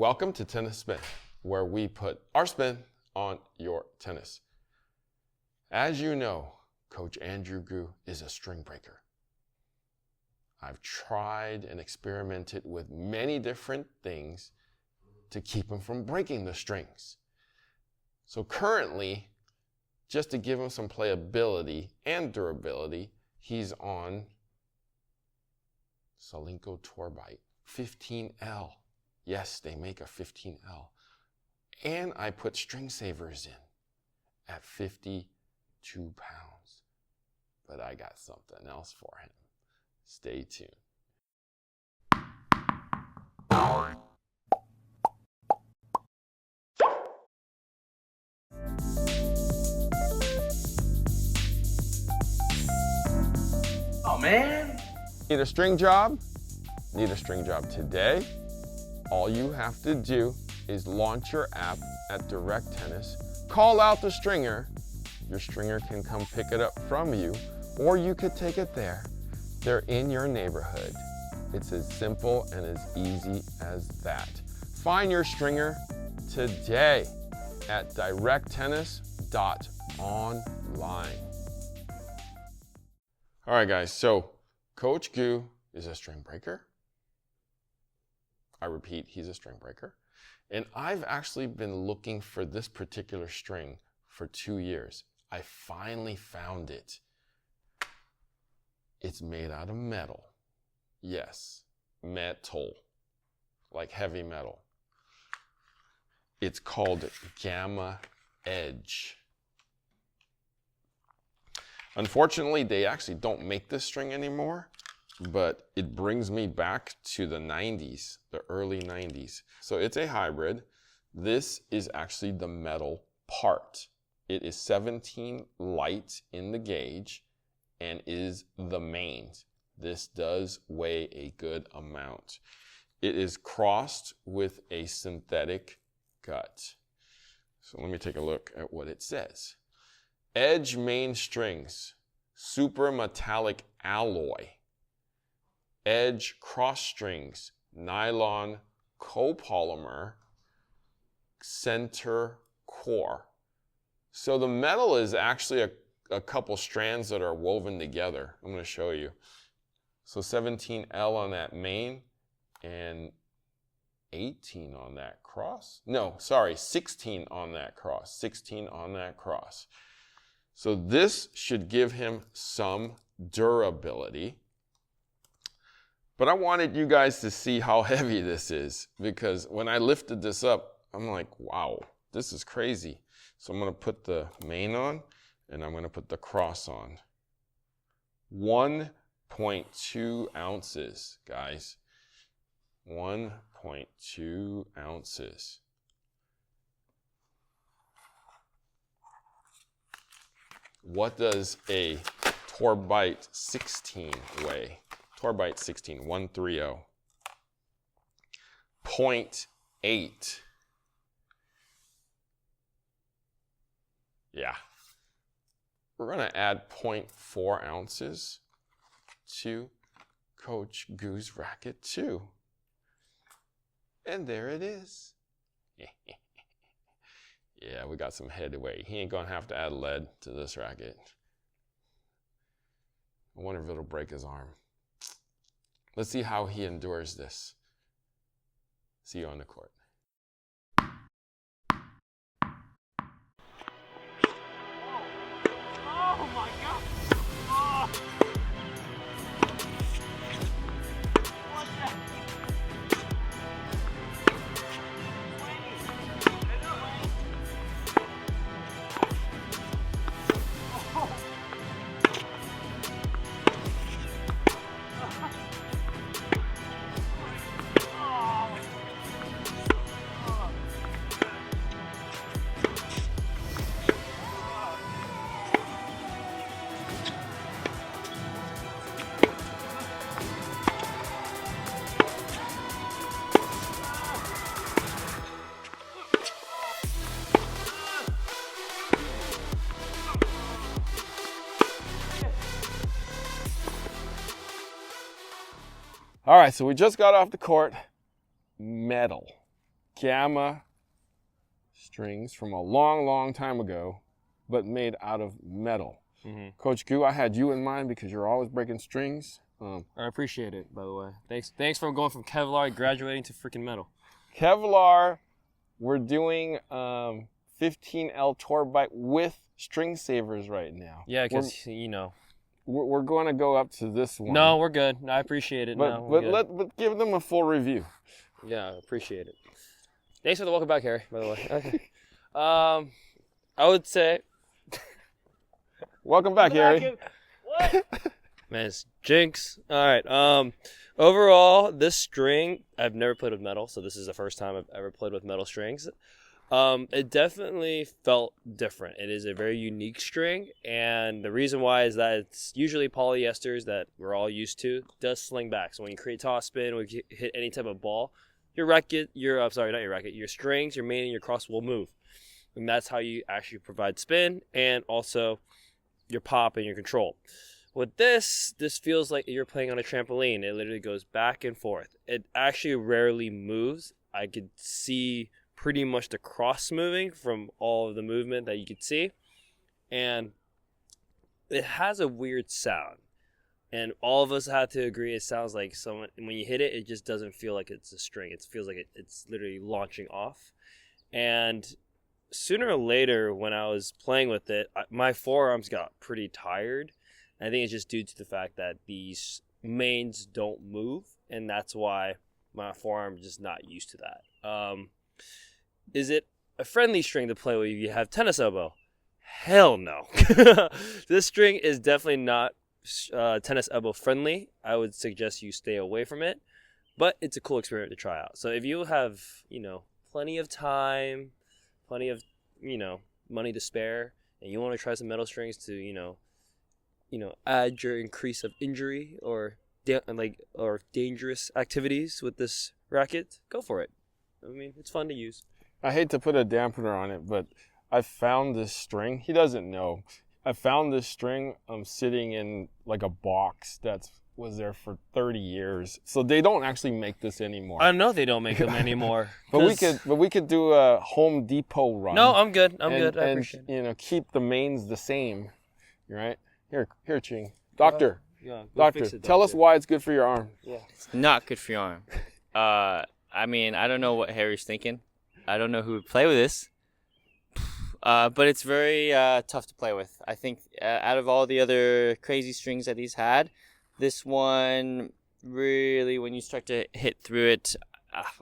Welcome to Tennis Spin, where we put our spin on your tennis. As you know, Coach Andrew Gu is a string breaker. I've tried and experimented with many different things to keep him from breaking the strings. So currently, just to give him some playability and durability, he's on Solinco Torbite 15L. Yes, they make a 15L. And I put string savers in at 52 pounds. But I got something else for him. Stay tuned. Oh man! Need a string job? Need a string job today? All you have to do is launch your app at Direct Tennis, call out the stringer. Your stringer can come pick it up from you, or you could take it there. They're in your neighborhood. It's as simple and as easy as that. Find your stringer today at directtennis.online. All right, guys, so Coach Gu is a string breaker. I repeat, he's a string breaker. And I've actually been looking for this particular string for 2 years. I finally found it. It's made out of metal. Yes, metal, like heavy metal. It's called Gamma Edge. Unfortunately, they actually don't make this string anymore, but it brings me back to the 90s, the early 90s. So it's a hybrid. This is actually the metal part. It is 17 light in the gauge and is the mains. This does weigh a good amount. It is crossed with a synthetic gut. So let me take a look at what it says. Edge main strings, super metallic alloy. Edge cross strings, nylon copolymer, center core. So the metal is actually a couple strands that are woven together. I'm going to show you. So 17L on that main and 18 on that cross. No, sorry, 16 on that cross. 16 on that cross. So this should give him some durability. But I wanted you guys to see how heavy this is, because when I lifted this up, I'm like, wow, this is crazy. So I'm going to put the main on, and I'm going to put the cross on. 1.2 ounces, guys. 1.2 ounces. What does a Torbite 16 weigh? Torbite 16, 130. 0.8. Yeah. We're going to add 0.4 ounces to Coach Gu's Racket 2. And there it is. Yeah, we got some headway. He ain't going to have to add lead to this racket. I wonder if it'll break his arm. Let's see how he endures this. See you on the court. Oh my God! Oh. What the? All right, so we just got off the court. Metal. gamma strings from a long, long time ago, but made out of metal. Coach Gu, I had you in mind because you're always breaking strings. I appreciate it, by the way. Thanks for going from Kevlar graduating to freaking metal. Kevlar, we're doing 15L tour bite with string savers right now. Yeah, because, you know. We're going to go up to this one. No, we're good. I appreciate it. But give them a full review. Yeah, I appreciate it. Thanks for the welcome back, Harry, by the way. Okay. I would say... Welcome back, Harry. What? Man, it's jinx. All right. Overall, this string, I've never played with metal, so this is the first time I've ever played with metal strings. It definitely felt different. It is a very unique string, and the reason why is that it's usually polyesters that we're all used to. It does sling back. So when you create top spin, when you hit any type of ball, your strings, your main, and your cross will move. And that's how you actually provide spin and also your pop and your control. With this feels like you're playing on a trampoline. It literally goes back and forth. It actually rarely moves. I could see pretty much the cross moving from all of the movement that you could see. And it has a weird sound. And all of us have to agree it sounds like someone, when you hit it, it just doesn't feel like it's a string. It feels like it's literally launching off. And sooner or later, when I was playing with it, my forearms got pretty tired. I think it's just due to the fact that these mains don't move, and that's why my forearm is just not used to that. Is it a friendly string to play with if you have tennis elbow? Hell no. This string is definitely not tennis elbow friendly. I would suggest you stay away from it, but it's a cool experiment to try out. So if you have, plenty of time, plenty of, money to spare, and you want to try some metal strings to, add your increase of injury or dangerous activities with this racket, go for it. I mean, it's fun to use. I hate to put a dampener on it, but I found this string. He doesn't know. I found this string sitting in like a box that was there for 30 years. So they don't actually make this anymore. I know they don't make them anymore. But we could do a Home Depot run. No, I'm good. I'm good. I appreciate it. Keep the mains the same. Right? Here, Ching. Doctor. Doctor, tell us why it's good for your arm. Yeah. It's not good for your arm. I mean, I don't know what Harry's thinking. I don't know who would play with this. But it's very tough to play with. I think out of all the other crazy strings that he's had, this one really, when you start to hit through it,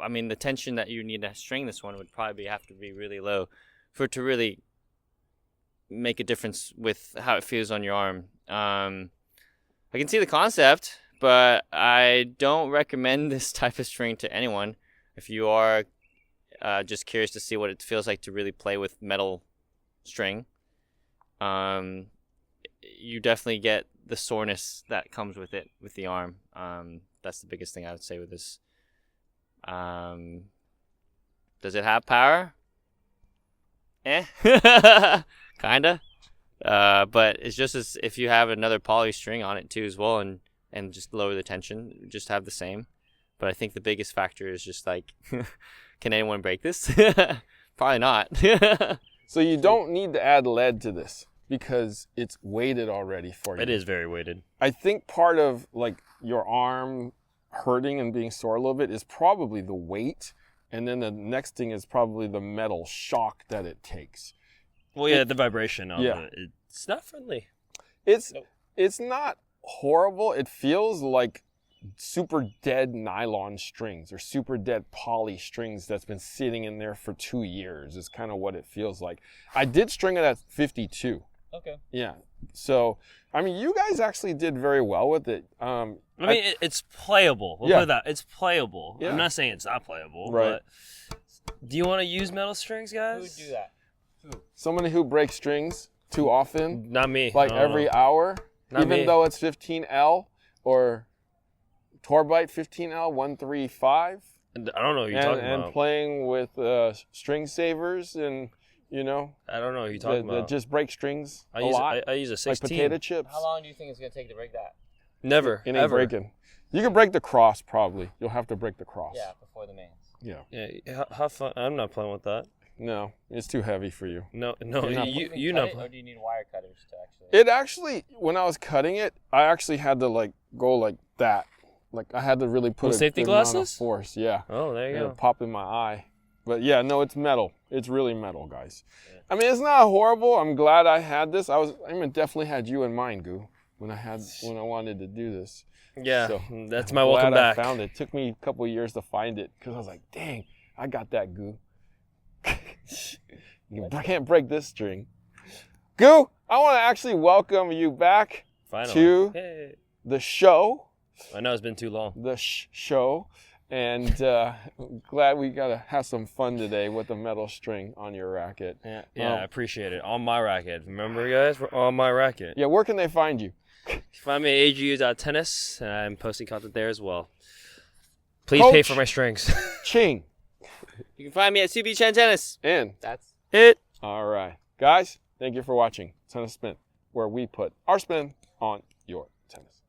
I mean, the tension that you need to string this one would probably have to be really low for it to really make a difference with how it feels on your arm. I can see the concept, but I don't recommend this type of string to anyone. If you are just curious to see what it feels like to really play with metal string, you definitely get the soreness that comes with it, with the arm. That's the biggest thing I would say with this. Does it have power? Kinda. But it's just as if you have another poly string on it too as well, and just lower the tension, just have the same. But I think the biggest factor is just like, can anyone break this? Probably not. So you don't need to add lead to this because it's weighted already for you. It is very weighted. I think part of like your arm hurting and being sore a little bit is probably the weight. And then the next thing is probably the metal shock that it takes. Well, yeah, the vibration of it. It's not friendly. It's not horrible. It feels like super dead nylon strings or super dead poly strings that's been sitting in there for 2 years is kind of what it feels like. I did string it at 52. Okay. Yeah. So, I mean, you guys actually did very well with it. It's playable. We'll put that. It's playable. Yeah. I'm not saying it's not playable. Right. But do you want to use metal strings, guys? Who would do that? Somebody who breaks strings too often. Not me. Like every hour. Not even me. though it's 15L or Torbite 15L 135. I don't know what you're talking about. And playing with string savers and, I don't know what you're talking about. That just break strings I use a 16. Like potato chips. How long do you think it's going to take to break that? Never. It ain't ever. breaking. You can break the cross probably. You'll have to break the cross. Yeah, before the mains. Yeah. Yeah, have fun. I'm not playing with that. No, it's too heavy for you. No, You're not you know. Or do you need wire cutters to actually? It actually, when I was cutting it, I actually had to like go like that. Like I had to really put With a safety good amount of glasses? force. Yeah. Oh, there you It'll go. pop in my eye. But yeah, no, it's metal. It's really metal, guys. Yeah. I mean, it's not horrible. I'm glad I had this. I definitely had you in mind, Goo, when I wanted to do this. Yeah, So, that's I'm my welcome glad back. I found it. Took me a couple of years to find it because I was like, dang, I got that, Goo. You can't break this string. Goo, I want to actually welcome you back Finally. to Hey. the show. I know it's been too long. The show. And glad we got to have some fun today with the metal string on your racket. Yeah, I appreciate it. On my racket. Remember, guys, we're on my racket. Yeah, where can they find you? Find me at agu.tennis, and I'm posting content there as well. Please Coach pay for my strings. Ching. You can find me at CB Chen Tennis. In. That's It. All right. Guys, thank you for watching Tennis Spin, where we put our spin on your tennis.